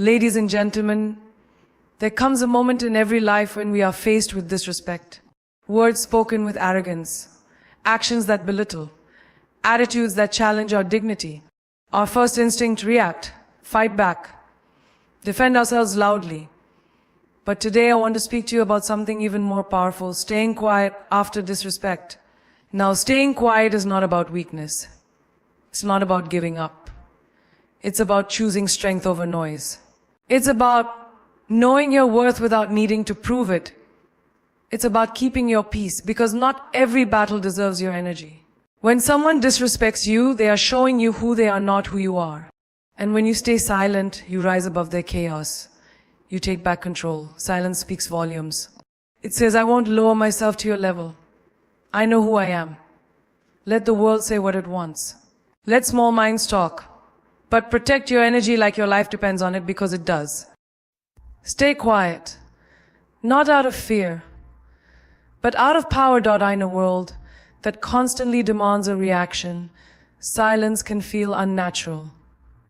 Ladies and gentlemen, there comes a moment in every life when we are faced with disrespect. Words spoken with arrogance, actions that belittle, attitudes that challenge our dignity. Our first instinct: react, fight back, defend ourselves loudly. But today I want to speak to you about something even more powerful: staying quiet after disrespect. Now, staying quiet is not about weakness. It's not about giving up. It's about choosing strength over noise. It's about knowing your worth without needing to prove it. It's about keeping your peace, because not every battle deserves your energy. When someone disrespects you, they are showing you who they are, not who you are. And when you stay silent, you rise above their chaos. You take back control. Silence speaks volumes. It says, I won't lower myself to your level. I know who I am. Let the world say what it wants. Let small minds talk. But protect your energy like your life depends on it, because it does. Stay quiet. Not out of fear, but out of power. In a world that constantly demands a reaction, silence can feel unnatural.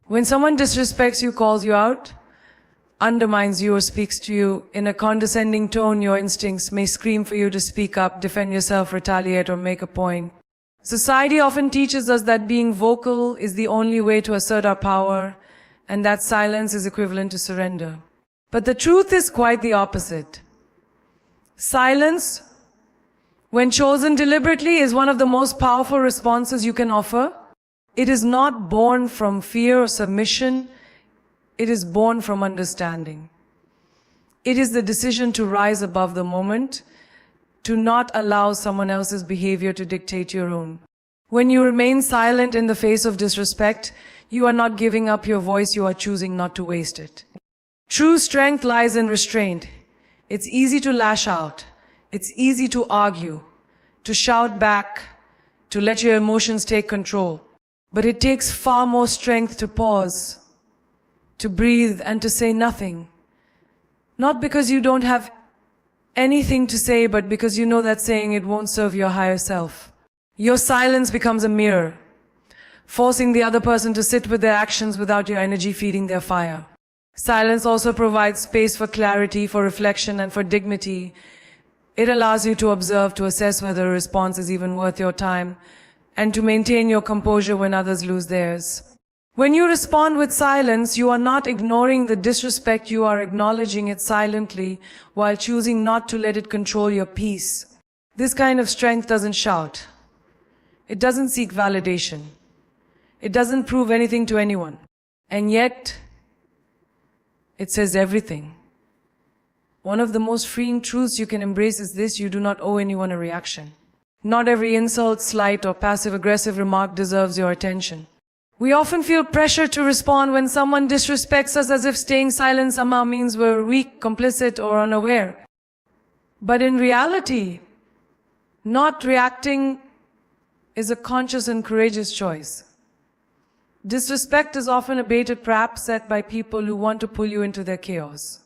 When someone disrespects you, calls you out, undermines you, or speaks to you in a condescending tone, your instincts may scream for you to speak up, defend yourself, retaliate, or make a point. Society often teaches us that being vocal is the only way to assert our power, and that silence is equivalent to surrender. But the truth is quite the opposite. Silence, when chosen deliberately, is one of the most powerful responses you can offer. It is not born from fear or submission. It is born from understanding. It is the decision to rise above the moment, to not allow someone else's behavior to dictate your own. When you remain silent in the face of disrespect, you are not giving up your voice, you are choosing not to waste it. True strength lies in restraint. It's easy to lash out. It's easy to argue, to shout back, to let your emotions take control. But it takes far more strength to pause, to breathe, and to say nothing. Not because you don't have anything to say, but because you know that saying it won't serve your higher self. Your silence becomes a mirror, forcing the other person to sit with their actions without your energy feeding their fire. Silence also provides space for clarity, for reflection, and for dignity. It allows you to observe, to assess whether a response is even worth your time, and to maintain your composure when others lose theirs. When you respond with silence, you are not ignoring the disrespect, you are acknowledging it silently while choosing not to let it control your peace. This kind of strength doesn't shout. It doesn't seek validation. It doesn't prove anything to anyone. And yet, it says everything. One of the most freeing truths you can embrace is this: you do not owe anyone a reaction. Not every insult, slight, or passive-aggressive remark deserves your attention. We often feel pressure to respond when someone disrespects us, as if staying silent somehow means we're weak, complicit, or unaware. But in reality, not reacting is a conscious and courageous choice. Disrespect is often a baited trap set by people who want to pull you into their chaos.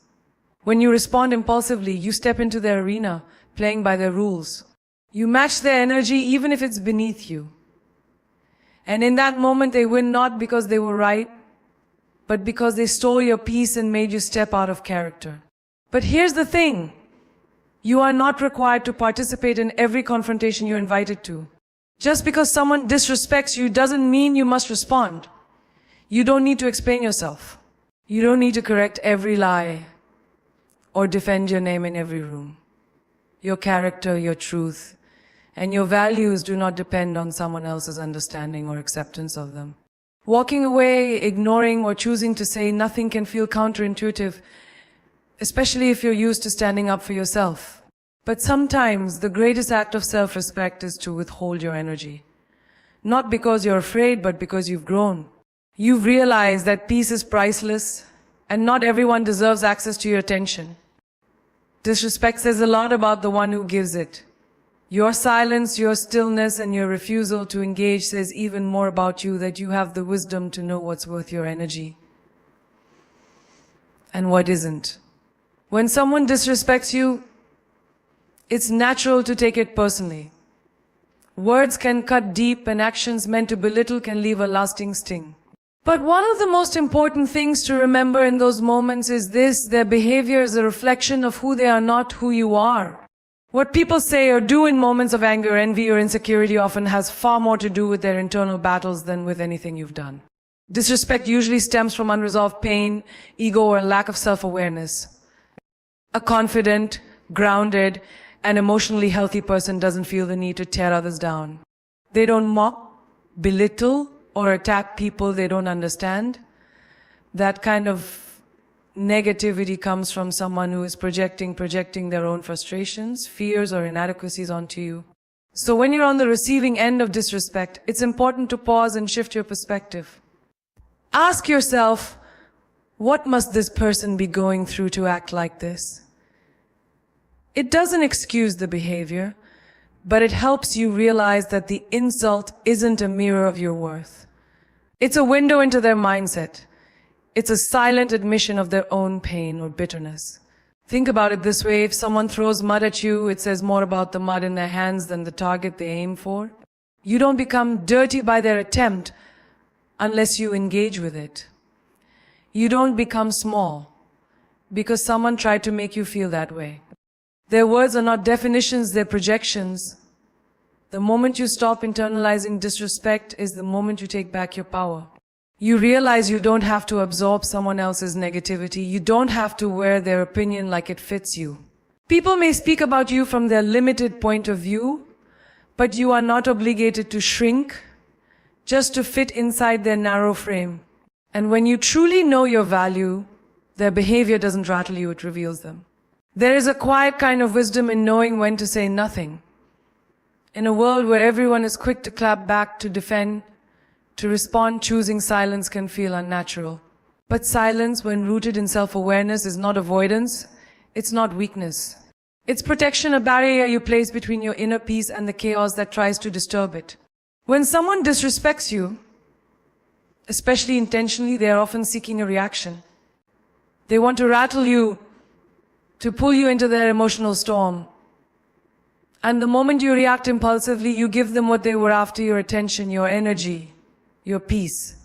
When you respond impulsively, you step into their arena, playing by their rules. You match their energy even if it's beneath you. And in that moment, they win not because they were right, but because they stole your peace and made you step out of character. But here's the thing. You are not required to participate in every confrontation you're invited to. Just because someone disrespects you doesn't mean you must respond. You don't need to explain yourself. You don't need to correct every lie or defend your name in every room. Your character, your truth, and your values do not depend on someone else's understanding or acceptance of them. Walking away, ignoring, or choosing to say nothing can feel counterintuitive, especially if you're used to standing up for yourself. But sometimes the greatest act of self-respect is to withhold your energy. Not because you're afraid, but because you've grown. You've realized that peace is priceless, and not everyone deserves access to your attention. Disrespect says a lot about the one who gives it. Your silence, your stillness, and your refusal to engage says even more about you, that you have the wisdom to know what's worth your energy and what isn't. When someone disrespects you, it's natural to take it personally. Words can cut deep, and actions meant to belittle can leave a lasting sting. But one of the most important things to remember in those moments is this: their behavior is a reflection of who they are, not who you are. What people say or do in moments of anger, envy, or insecurity often has far more to do with their internal battles than with anything you've done. Disrespect usually stems from unresolved pain, ego, or lack of self-awareness. A confident, grounded, and emotionally healthy person doesn't feel the need to tear others down. They don't mock, belittle, or attack people they don't understand. That kind of negativity comes from someone who is projecting their own frustrations, fears, or inadequacies onto you. So when you're on the receiving end of disrespect, it's important to pause and shift your perspective. Ask yourself, what must this person be going through to act like this? It doesn't excuse the behavior, but it helps you realize that the insult isn't a mirror of your worth. It's a window into their mindset. It's a silent admission of their own pain or bitterness. Think about it this way: if someone throws mud at you, it says more about the mud in their hands than the target they aim for. You don't become dirty by their attempt unless you engage with it. You don't become small because someone tried to make you feel that way. Their words are not definitions, they're projections. The moment you stop internalizing disrespect is the moment you take back your power. You realize you don't have to absorb someone else's negativity. You don't have to wear their opinion like it fits you. People may speak about you from their limited point of view, but you are not obligated to shrink just to fit inside their narrow frame. And when you truly know your value, their behavior doesn't rattle you, it reveals them. There is a quiet kind of wisdom in knowing when to say nothing. In a world where everyone is quick to clap back, to defend, to respond, choosing silence can feel unnatural. But silence, when rooted in self-awareness, is not avoidance, it's not weakness. It's protection, a barrier you place between your inner peace and the chaos that tries to disturb it. When someone disrespects you, especially intentionally, they are often seeking a reaction. They want to rattle you, to pull you into their emotional storm. And the moment you react impulsively, you give them what they were after: your attention, your energy, your peace.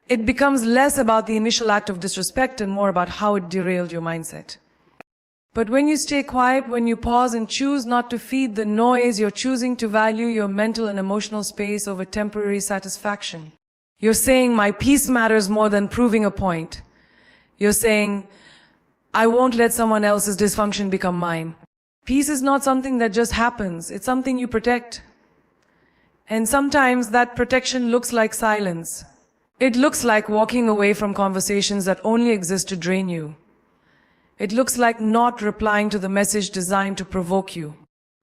It becomes less about the initial act of disrespect and more about how it derailed your mindset. But when you stay quiet, when you pause and choose not to feed the noise, you're choosing to value your mental and emotional space over temporary satisfaction. You're saying, my peace matters more than proving a point. You're saying, I won't let someone else's dysfunction become mine. Peace is not something that just happens. It's something you protect. And sometimes that protection looks like silence. It looks like walking away from conversations that only exist to drain you. It looks like not replying to the message designed to provoke you.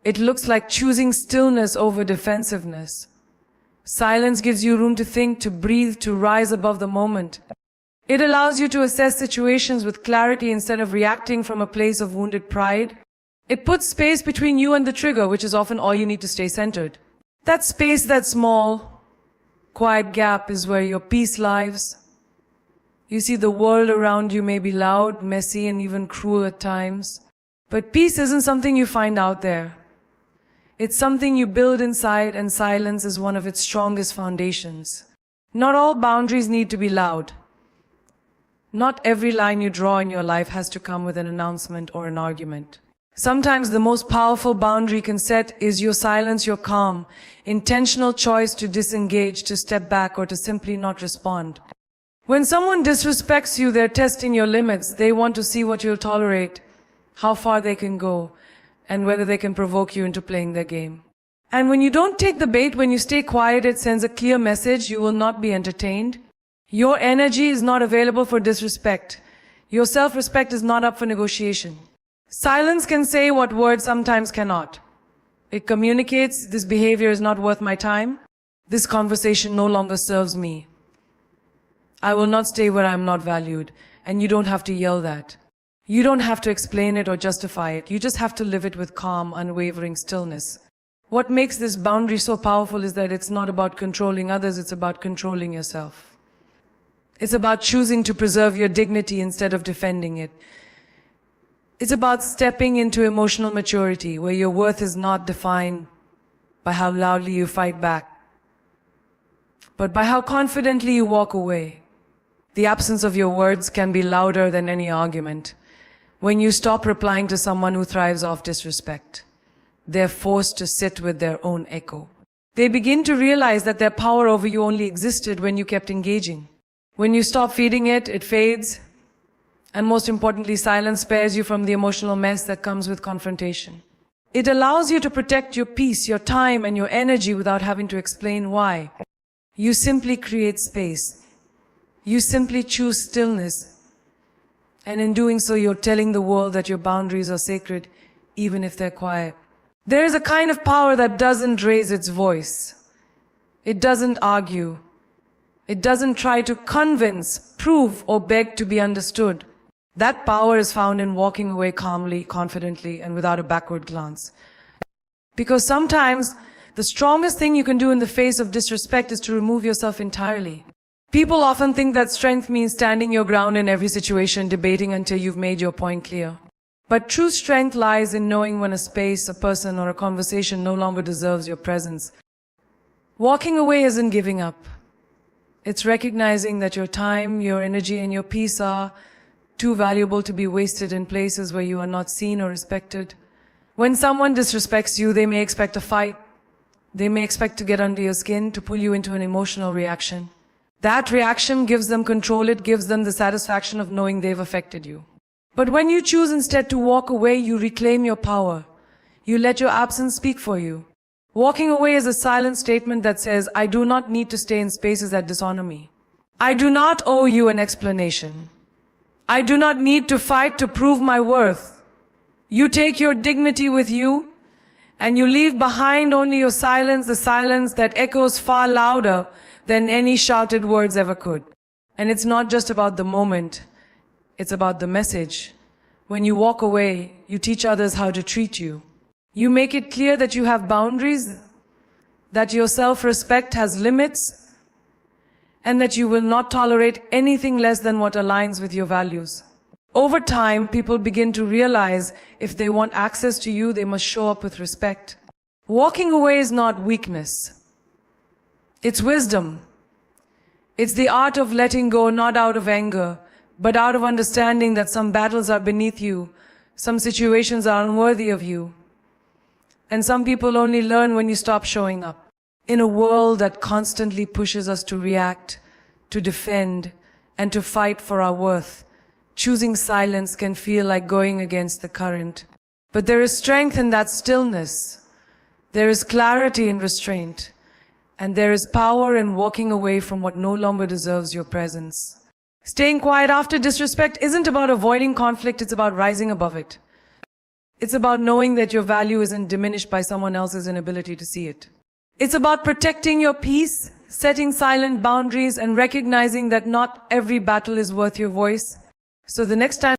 It looks like choosing stillness over defensiveness. Silence gives you room to think, to breathe, to rise above the moment. It allows you to assess situations with clarity instead of reacting from a place of wounded pride. It puts space between you and the trigger, which is often all you need to stay centered. That space, that small, quiet gap, is where your peace lives. You see, the world around you may be loud, messy, and even cruel at times. But peace isn't something you find out there. It's something you build inside, and silence is one of its strongest foundations. Not all boundaries need to be loud. Not every line you draw in your life has to come with an announcement or an argument. Sometimes the most powerful boundary you can set is your silence, your calm, intentional choice to disengage, to step back, or to simply not respond. When someone disrespects you, they're testing your limits. They want to see what you'll tolerate, how far they can go, and whether they can provoke you into playing their game. And when you don't take the bait, when you stay quiet, it sends a clear message: you will not be entertained. Your energy is not available for disrespect. Your self-respect is not up for negotiation. Silence can say what words sometimes cannot. It communicates, this behavior is not worth my time. This conversation no longer serves me. I will not stay where I am not valued. And you don't have to yell that. You don't have to explain it or justify it. You just have to live it with calm, unwavering stillness. What makes this boundary so powerful is that it's not about controlling others, it's about controlling yourself. It's about choosing to preserve your dignity instead of defending it. It's about stepping into emotional maturity, where your worth is not defined by how loudly you fight back, but by how confidently you walk away. The absence of your words can be louder than any argument. When you stop replying to someone who thrives off disrespect, they're forced to sit with their own echo. They begin to realize that their power over you only existed when you kept engaging. When you stop feeding it, it fades. And most importantly, silence spares you from the emotional mess that comes with confrontation. It allows you to protect your peace, your time, and your energy without having to explain why. You simply create space. You simply choose stillness. And in doing so, you're telling the world that your boundaries are sacred, even if they're quiet. There is a kind of power that doesn't raise its voice. It doesn't argue. It doesn't try to convince, prove, or beg to be understood. That power is found in walking away calmly, confidently, and without a backward glance. Because sometimes the strongest thing you can do in the face of disrespect is to remove yourself entirely. People often think that strength means standing your ground in every situation, debating until you've made your point clear. But true strength lies in knowing when a space, a person, or a conversation no longer deserves your presence. Walking away isn't giving up. It's recognizing that your time, your energy, and your peace are too valuable to be wasted in places where you are not seen or respected. When someone disrespects you, they may expect a fight. They may expect to get under your skin, to pull you into an emotional reaction. That reaction gives them control. It gives them the satisfaction of knowing they've affected you. But when you choose instead to walk away, you reclaim your power. You let your absence speak for you. Walking away is a silent statement that says, I do not need to stay in spaces that dishonor me. I do not owe you an explanation. I do not need to fight to prove my worth. You take your dignity with you, and you leave behind only your silence, the silence that echoes far louder than any shouted words ever could. And it's not just about the moment, it's about the message. When you walk away, you teach others how to treat you. You make it clear that you have boundaries, that your self-respect has limits, and that you will not tolerate anything less than what aligns with your values. Over time, people begin to realize if they want access to you, they must show up with respect. Walking away is not weakness. It's wisdom. It's the art of letting go, not out of anger, but out of understanding that some battles are beneath you, some situations are unworthy of you. And some people only learn when you stop showing up. In a world that constantly pushes us to react, to defend, and to fight for our worth, choosing silence can feel like going against the current. But there is strength in that stillness. There is clarity in restraint. And there is power in walking away from what no longer deserves your presence. Staying quiet after disrespect isn't about avoiding conflict, it's about rising above it. It's about knowing that your value isn't diminished by someone else's inability to see it. It's about protecting your peace, setting silent boundaries, and recognizing that not every battle is worth your voice. So the next time